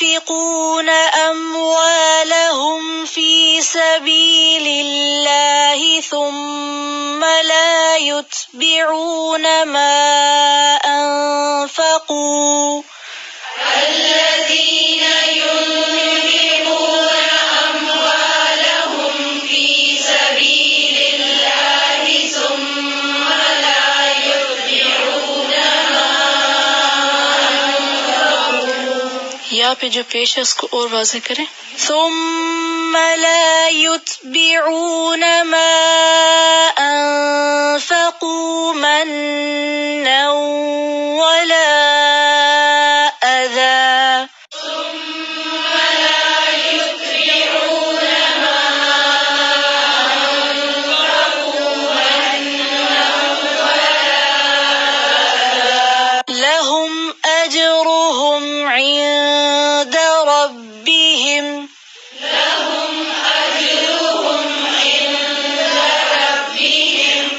ينفقون أموالهم في سبيل الله ثم لا يتبعون ما أنفقوا الذين ينفقون أموالهم في سبيل الله ثم لا يتبعون ما یا پہ جو پیش ہے اس کو اور واضح کریں. ثم لا يتبعون ما أنفقوا منا ولا أذى ثم لا يتبعون ما أنفقوا منا ولا أذى لهم أجرهم عند ربهم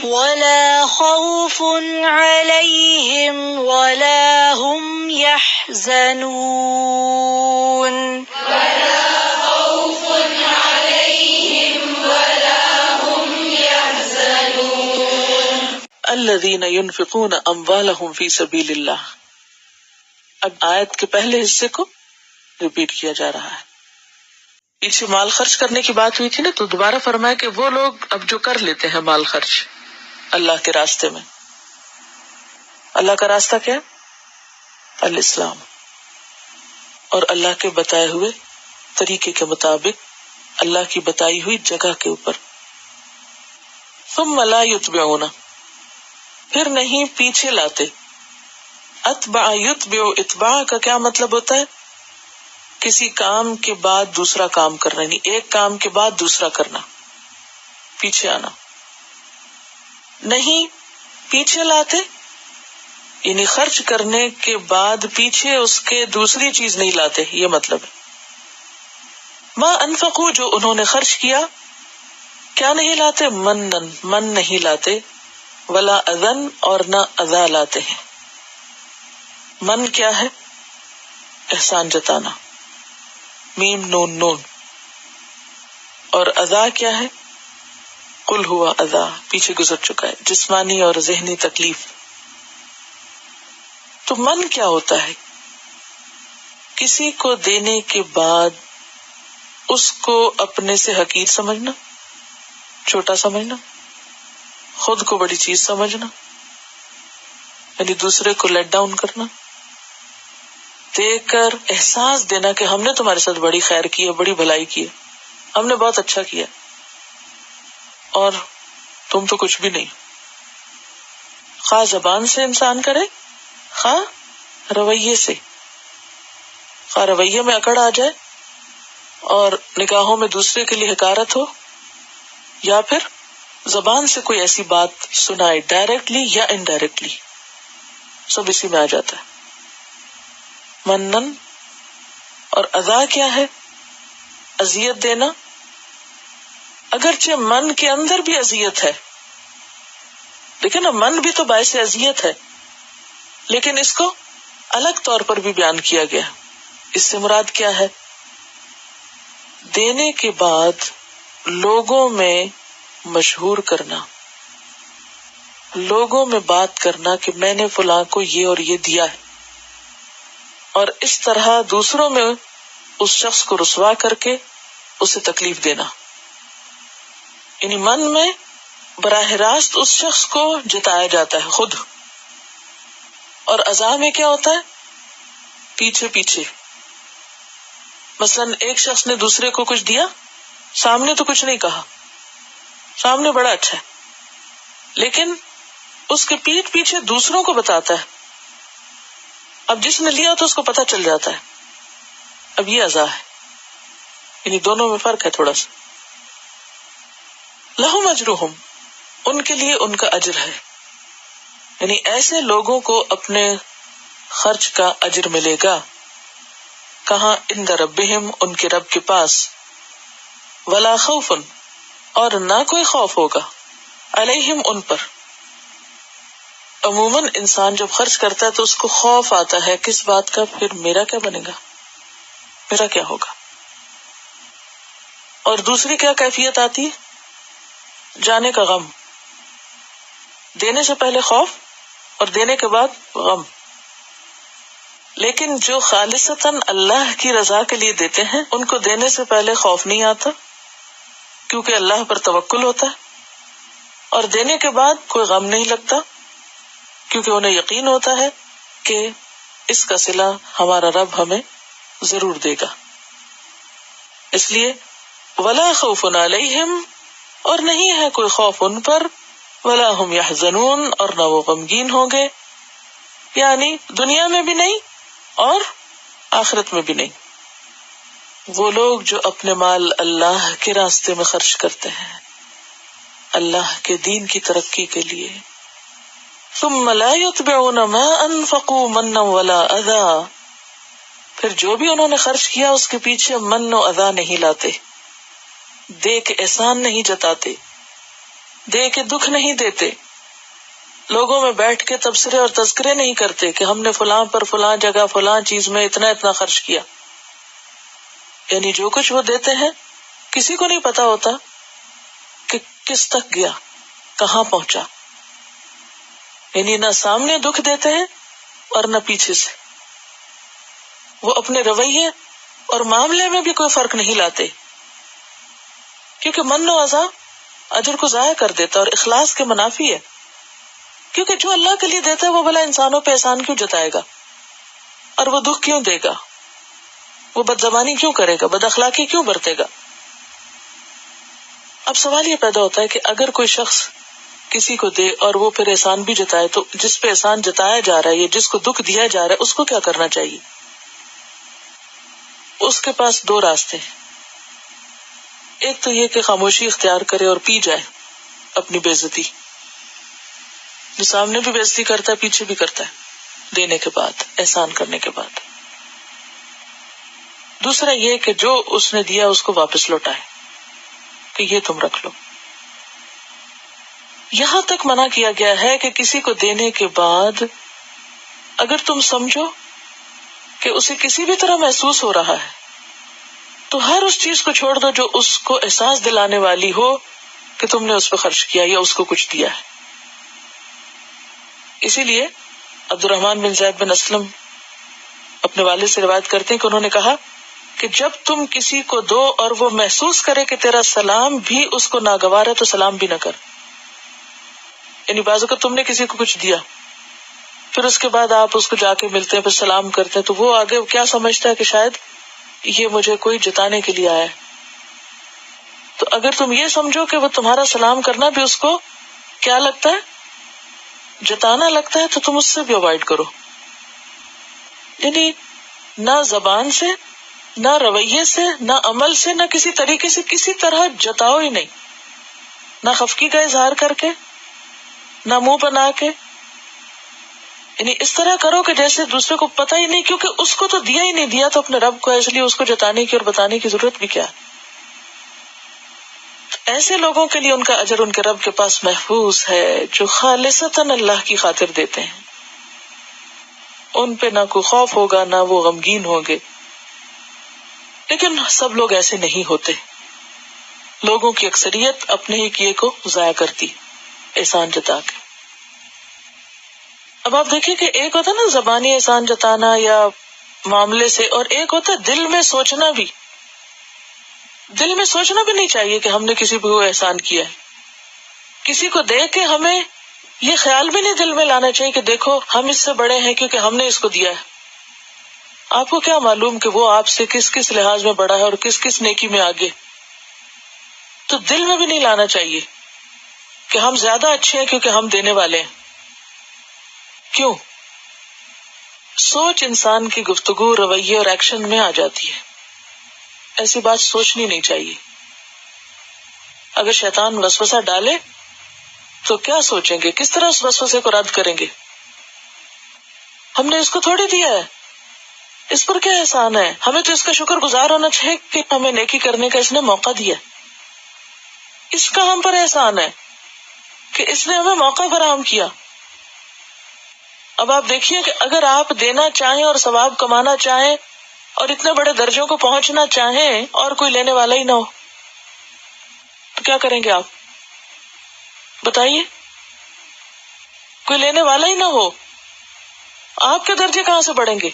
ولا خوف عليهم ولا هم يحزنون الذين ينفقون اموالهم في سبيل الله. اب آیت کے پہلے حصے کو ریپیٹ کیا جا رہا ہے. پیچھے مال خرچ کرنے کی بات ہوئی تھی نا، تو دوبارہ فرمایا کہ وہ لوگ اب جو کر لیتے ہیں مال خرچ اللہ کے راستے میں. اللہ کا راستہ کیا؟ الاسلام، اور اللہ کے بتائے ہوئے طریقے کے مطابق اللہ کی بتائی ہوئی جگہ کے اوپر. ثم لا یتبعون، پھر نہیں پیچھے لاتے. اتبع یتبع، اتباع کا کیا مطلب ہوتا ہے؟ کسی کام کے بعد دوسرا کام کرنا، یعنی ایک کام کے بعد دوسرا کرنا، پیچھے آنا. نہیں پیچھے لاتے یعنی خرچ کرنے کے بعد پیچھے اس کے دوسری چیز نہیں لاتے، یہ مطلب ہے. ما انفقوا، جو انہوں نے خرچ کیا، کیا نہیں لاتے؟ منن، من نہیں لاتے، ولا اذن، اور نہ اذا لاتے ہیں. من کیا ہے؟ احسان جتانا، میم نون نون. اور اذا کیا ہے؟ قل ہوا اذا، پیچھے گزر چکا ہے، جسمانی اور ذہنی تکلیف. تو من کیا ہوتا ہے؟ کسی کو دینے کے بعد اس کو اپنے سے حقیر سمجھنا، چھوٹا سمجھنا، خود کو بڑی چیز سمجھنا، یعنی دوسرے کو لیٹ ڈاؤن کرنا، دے کر احساس دینا کہ ہم نے تمہارے ساتھ بڑی خیر کی ہے، بڑی بھلائی کی ہے، ہم نے بہت اچھا کیا، اور تم تو کچھ بھی نہیں. خواہ زبان سے انسان کرے، خواہ رویے سے، خواہ رویے میں اکڑ آ جائے اور نگاہوں میں دوسرے کے لیے حقارت ہو، یا پھر زبان سے کوئی ایسی بات سنائے ڈائریکٹلی یا انڈائریکٹلی، سب اسی میں آ جاتا ہے. منن. اور اذا کیا ہے؟ اذیت دینا. اگرچہ من کے اندر بھی اذیت ہے، لیکن من بھی تو باعث اذیت ہے، لیکن اس کو الگ طور پر بھی بیان کیا گیا. اس سے مراد کیا ہے؟ دینے کے بعد لوگوں میں مشہور کرنا، لوگوں میں بات کرنا کہ میں نے فلاں کو یہ اور یہ دیا ہے، اور اس طرح دوسروں میں اس شخص کو رسوا کر کے اسے تکلیف دینا. یعنی من میں براہ راست اس شخص کو جتایا جاتا ہے خود، اور اذا میں کیا ہوتا ہے؟ پیچھے پیچھے. مثلا ایک شخص نے دوسرے کو کچھ دیا، سامنے تو کچھ نہیں کہا، سامنے بڑا اچھا ہے، لیکن اس کے پیٹھ پیچھے دوسروں کو بتاتا ہے. اب جس نے لیا تو اس کو پتہ چل جاتا ہے. اب یہ اذا ہے، یعنی دونوں میں فرق ہے تھوڑا سا. لہم اجرہم، ان کے لیے ان کا اجر ہے، یعنی ایسے لوگوں کو اپنے خرچ کا اجر ملے گا. کہاں؟ عند ربہم، ان کے رب کے پاس. ولا خوف، اور نہ کوئی خوف ہوگا، علیہم، ان پر. عموماً انسان جب خرچ کرتا ہے تو اس کو خوف آتا ہے، کس بات کا؟ پھر میرا کیا بنے گا، میرا کیا ہوگا. اور دوسری کیا کیفیت آتی ہے؟ جانے کا غم. دینے سے پہلے خوف اور دینے کے بعد غم. لیکن جو خالصتاً اللہ کی رضا کے لیے دیتے ہیں ان کو دینے سے پہلے خوف نہیں آتا کیونکہ اللہ پر توکل ہوتا ہے، اور دینے کے بعد کوئی غم نہیں لگتا کیونکہ انہیں یقین ہوتا ہے کہ اس کا صلہ ہمارا رب ہمیں ضرور دے گا. اس لیے ولا خوف علیہم، اور نہیں ہے کوئی خوف ان پر، ولا ہم یحزنون، اور نہ وہ غمگین ہوں گے، یعنی دنیا میں بھی نہیں اور آخرت میں بھی نہیں. وہ لوگ جو اپنے مال اللہ کے راستے میں خرچ کرتے ہیں اللہ کے دین کی ترقی کے لیے، ثم لا يتبعون ما انفقوا منا ولا اذى، پھر جو بھی انہوں نے خرچ کیا اس کے پیچھے من و اذا نہیں لاتے، دے کے احسان نہیں جتاتے، دے کے دکھ نہیں دیتے، لوگوں میں بیٹھ کے تبصرے اور تذکرے نہیں کرتے کہ ہم نے فلاں پر فلاں جگہ فلاں چیز میں اتنا اتنا خرچ کیا. یعنی جو کچھ وہ دیتے ہیں کسی کو نہیں پتا ہوتا کہ کس تک گیا، کہاں پہنچا. یعنی نہ سامنے دکھ دیتے ہیں اور نہ پیچھے سے. وہ اپنے رویے اور معاملے میں بھی کوئی فرق نہیں لاتے کیونکہ من و اذا اجر کو ضائع کر دیتا اور اخلاص کے منافی ہے. کیونکہ جو اللہ کے لیے دیتا ہے وہ بھلا انسانوں پہ احسان کیوں جتائے گا، اور وہ دکھ کیوں دے گا، وہ بدزبانی کیوں کرے گا، بد اخلاقی کیوں برتے گا. اب سوال یہ پیدا ہوتا ہے کہ اگر کوئی شخص کسی کو دے اور وہ پھر احسان بھی جتائے تو جس پہ احسان جتایا جا رہا ہے یا جس کو دکھ دیا جا رہا ہے اس کو کیا کرنا چاہیے؟ اس کے پاس دو راستے ہیں. ایک تو یہ کہ خاموشی اختیار کرے اور پی جائے اپنی بے عزتی، جو سامنے بھی بے عزتی کرتا ہے پیچھے بھی کرتا ہے دینے کے بعد، احسان کرنے کے بعد. دوسرا یہ کہ جو اس نے دیا اس کو واپس لوٹائے کہ یہ تم رکھ لو. یہاں تک منع کیا گیا ہے کہ کسی کو دینے کے بعد اگر تم سمجھو کہ اسے کسی بھی طرح محسوس ہو رہا ہے تو ہر اس چیز کو چھوڑ دو جو اس کو احساس دلانے والی ہو کہ تم نے اس پہ خرچ کیا یا اس کو کچھ دیا ہے. اسی لیے عبد الرحمن بن زید بن اسلم اپنے والد سے روایت کرتے ہیں کہ انہوں نے کہا کہ جب تم کسی کو دو اور وہ محسوس کرے کہ تیرا سلام بھی اس کو ناگوار ہے تو سلام بھی نہ کر. یعنی بعض اوقات تم نے کسی کو کچھ دیا پھر اس کے بعد آپ اس کو جا کے ملتے ہیں پھر سلام کرتے ہیں تو وہ آگے کیا سمجھتا ہے کہ شاید یہ مجھے کوئی جتانے کے لیے آیا ہے. تو اگر تم یہ سمجھو کہ وہ تمہارا سلام کرنا بھی اس کو کیا لگتا ہے، جتانا لگتا ہے، تو تم اس سے بھی اوائڈ کرو. یعنی نہ زبان سے، نہ رویے سے، نہ عمل سے، نہ کسی طریقے سے کسی طرح جتاؤ ہی نہیں، نہ خفگی کا اظہار کر کے، نہ منہ بنا کے. یعنی اس طرح کرو کہ جیسے دوسرے کو پتہ ہی نہیں، کیونکہ اس کو تو دیا ہی نہیں، دیا تو اپنے رب کو ہے، اس لیے اس کو جتانے کی اور بتانے کی ضرورت بھی کیا ہے. ایسے لوگوں کے لیے ان کا اجر ان کے رب کے پاس محفوظ ہے جو خالصتاً اللہ کی خاطر دیتے ہیں. ان پہ نہ کوئی خوف ہوگا نہ وہ غمگین ہوں گے. لیکن سب لوگ ایسے نہیں ہوتے. لوگوں کی اکثریت اپنے ہی کیے کو ضائع کرتی احسان جتا کے. اب آپ دیکھیں کہ ایک ہوتا ہے نا زبانی احسان جتانا یا معاملے سے، اور ایک ہوتا ہے دل میں سوچنا بھی. دل میں سوچنا بھی نہیں چاہیے کہ ہم نے کسی کو احسان کیا ہے. کسی کو دیکھ کے ہمیں یہ خیال بھی نہیں دل میں لانا چاہیے کہ دیکھو ہم اس سے بڑے ہیں کیونکہ ہم نے اس کو دیا ہے. آپ کو کیا معلوم کہ وہ آپ سے کس کس لحاظ میں بڑا ہے اور کس کس نیکی میں آگے. تو دل میں بھی نہیں لانا چاہیے کہ ہم زیادہ اچھے ہیں کیونکہ ہم دینے والے ہیں. کیوں؟ سوچ انسان کی گفتگو، رویے اور ایکشن میں آ جاتی ہے. ایسی بات سوچنی نہیں چاہیے. اگر شیطان وسوسہ ڈالے تو کیا سوچیں گے، کس طرح اس وسوسے کو رد کریں گے؟ ہم نے اس کو تھوڑی دیا ہے، اس پر کیا احسان ہے، ہمیں تو اس کا شکر گزار ہونا چاہیے کہ ہمیں نیکی کرنے کا اس نے موقع دیا. اس کا ہم پر احسان ہے کہ اس نے ہمیں موقع فراہم کیا. اب آپ دیکھیے کہ اگر آپ دینا چاہیں اور ثواب کمانا چاہیں اور اتنے بڑے درجوں کو پہنچنا چاہیں اور کوئی لینے والا ہی نہ ہو تو کیا کریں گے آپ؟ بتائیے، کوئی لینے والا ہی نہ ہو، آپ کے درجے کہاں سے بڑھیں گے؟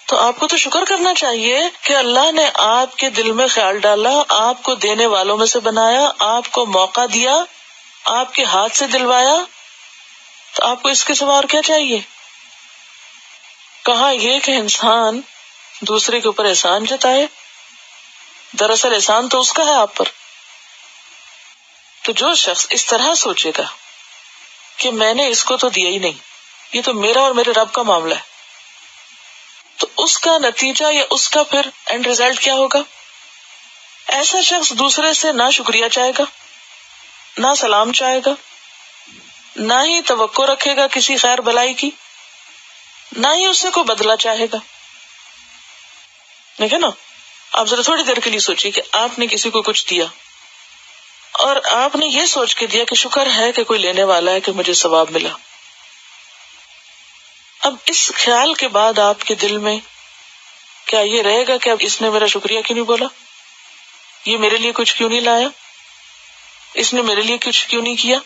تو آپ کو تو شکر کرنا چاہیے کہ اللہ نے آپ کے دل میں خیال ڈالا، آپ کو دینے والوں میں سے بنایا، آپ کو موقع دیا، آپ کے ہاتھ سے دلوایا، تو آپ کو اس کے سوا اور کیا چاہیے؟ کہا یہ کہ انسان دوسرے کے اوپر احسان جتائے، دراصل احسان تو اس کا ہے آپ پر. تو جو شخص اس طرح سوچے گا کہ میں نے اس کو تو دیا ہی نہیں، یہ تو میرا اور میرے رب کا معاملہ ہے، تو اس کا نتیجہ یا اس کا پھر اینڈ ریزلٹ کیا ہوگا؟ ایسا شخص دوسرے سے نہ شکریہ چاہے گا، نہ سلام چاہے گا، نہ ہی توقع رکھے گا کسی خیر بلائی کی، نہ ہی اس سے کوئی بدلہ چاہے گا. دیکھیں نا، آپ ذرا تھوڑی دیر کے لیے سوچیے کہ آپ نے کسی کو کچھ دیا اور آپ نے یہ سوچ کے دیا کہ شکر ہے کہ کوئی لینے والا ہے کہ مجھے ثواب ملا. اب اس خیال کے بعد آپ کے دل میں کیا یہ رہے گا کہ اب اس نے میرا شکریہ کیوں نہیں بولا، یہ میرے لیے کچھ کیوں نہیں لایا، اس نے میرے لیے کچھ کیوں نہیں کیا،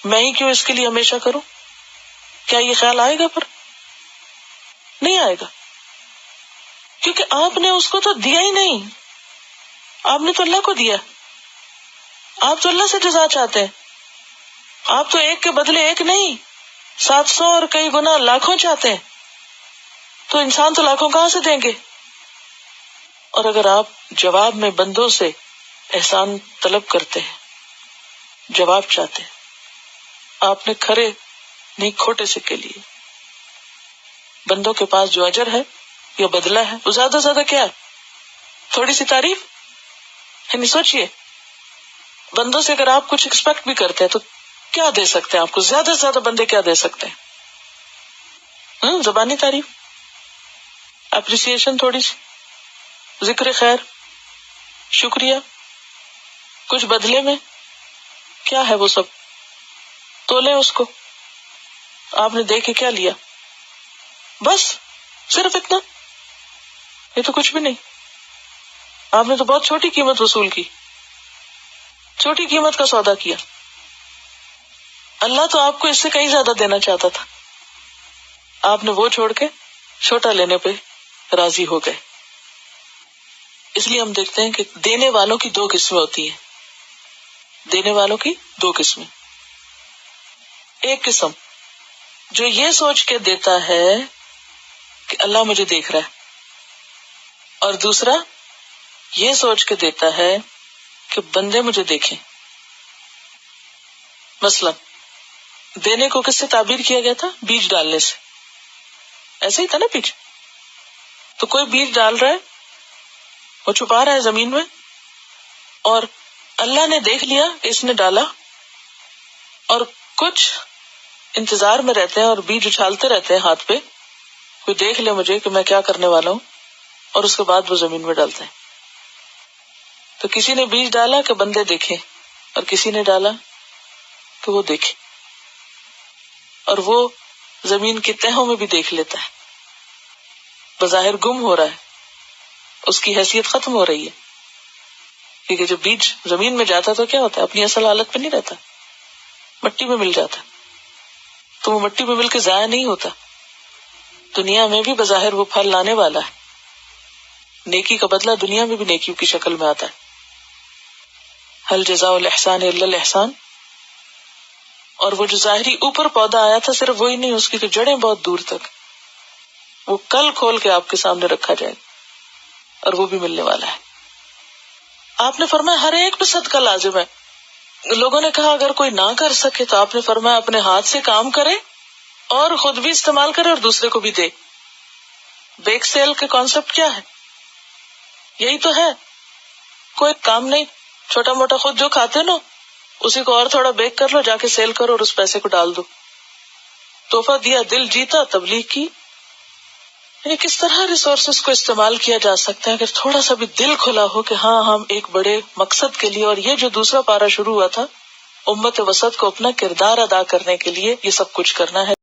میں ہی کیوں اس کے لیے ہمیشہ کروں؟ کیا یہ خیال آئے گا؟ پر نہیں آئے گا، کیونکہ آپ نے اس کو تو دیا ہی نہیں، آپ نے تو اللہ کو دیا. آپ تو اللہ سے جزا چاہتے ہیں، آپ تو ایک کے بدلے ایک نہیں 700 اور کئی گنا لاکھوں چاہتے ہیں، تو انسان تو لاکھوں کہاں سے دیں گے؟ اور اگر آپ جواب میں بندوں سے احسان طلب کرتے ہیں، جواب چاہتے ہیں، آپ نے کھرے نہیں کھوٹے سکے لیے، بندوں کے پاس جو اجر ہے یا بدلہ ہے وہ زیادہ زیادہ کیا ہے؟ تھوڑی سی تعریف. یعنی سوچئے، بندوں سے اگر آپ کچھ ایکسپیکٹ بھی کرتے ہیں تو کیا دے سکتے ہیں؟ آپ کو زیادہ سے زیادہ بندے کیا دے سکتے ہیں؟ زبانی تعریف، اپریسیشن، تھوڑی سی ذکر خیر، شکریہ. کچھ بدلے میں کیا ہے وہ سب؟ تولے اس کو، آپ نے دے کے کیا لیا؟ بس صرف اتنا، یہ تو کچھ بھی نہیں. آپ نے تو بہت چھوٹی قیمت وصول کی، چھوٹی قیمت کا سودا کیا. اللہ تو آپ کو اس سے کہیں زیادہ دینا چاہتا تھا، آپ نے وہ چھوڑ کے چھوٹا لینے پہ راضی ہو گئے. اس لیے ہم دیکھتے ہیں کہ دینے والوں کی 2 قسمیں ہوتی ہیں. دینے والوں کی 2 قسمیں. ایک قسم جو یہ سوچ کے دیتا ہے کہ اللہ مجھے دیکھ رہا ہے، اور دوسرا یہ سوچ کے دیتا ہے کہ بندے مجھے دیکھیں. مثلا دینے کو کس سے تعبیر کیا گیا تھا؟ بیج ڈالنے سے. ایسے ہی تھا نا بیج. تو کوئی بیج ڈال رہا ہے، وہ چھپا رہا ہے زمین میں، اور اللہ نے دیکھ لیا کہ اس نے ڈالا، اور کچھ انتظار میں رہتے ہیں اور بیج اچھالتے رہتے ہیں ہاتھ پہ، کوئی دیکھ لے مجھے کہ میں کیا کرنے والا ہوں، اور اس کے بعد وہ زمین میں ڈالتے ہیں. تو کسی نے بیج ڈالا کہ بندے دیکھیں، اور کسی نے ڈالا کہ وہ دیکھے، اور وہ زمین کی تہوں میں بھی دیکھ لیتا ہے. بظاہر گم ہو رہا ہے، اس کی حیثیت ختم ہو رہی ہے، کیونکہ جب بیج زمین میں جاتا تو کیا ہوتا ہے؟ اپنی اصل حالت پہ نہیں رہتا، مٹی میں مل جاتا. تو وہ مٹی میں مل کے ضائع نہیں ہوتا. دنیا میں بھی بظاہر وہ پھل لانے والا ہے، نیکی کا بدلہ دنیا میں بھی نیکیوں کی شکل میں آتا ہے. هل جزاء الاحسان الا الاحسان. اور وہ جو ظاہری اوپر پودا آیا تھا صرف وہی نہیں، اس کی تو جڑیں بہت دور تک، وہ کل کھول کے آپ کے سامنے رکھا جائے گا، اور وہ بھی ملنے والا ہے. آپ نے فرمایا ہر ایک پہ صدقہ لازم ہے. لوگوں نے کہا اگر کوئی نہ کر سکے تو آپ نے فرمایا اپنے ہاتھ سے کام کرے اور خود بھی استعمال کرے اور دوسرے کو بھی دے. بیک سیل کے کانسیپٹ کیا ہے؟ یہی تو ہے. کوئی کام نہیں، چھوٹا موٹا خود جو کھاتے نا اسی کو اور تھوڑا بیک کر لو، جا کے سیل کرو اور اس پیسے کو ڈال دو. تحفہ دیا، دل جیتا، تبلیغ کی. یعنی کس طرح ریسورسز کو استعمال کیا جا سکتا ہے اگر تھوڑا سا بھی دل کھلا ہو کہ ہاں ہم ایک بڑے مقصد کے لیے، اور یہ جو دوسرا پارہ شروع ہوا تھا امت وسط کو اپنا کردار ادا کرنے کے لیے یہ سب کچھ کرنا ہے.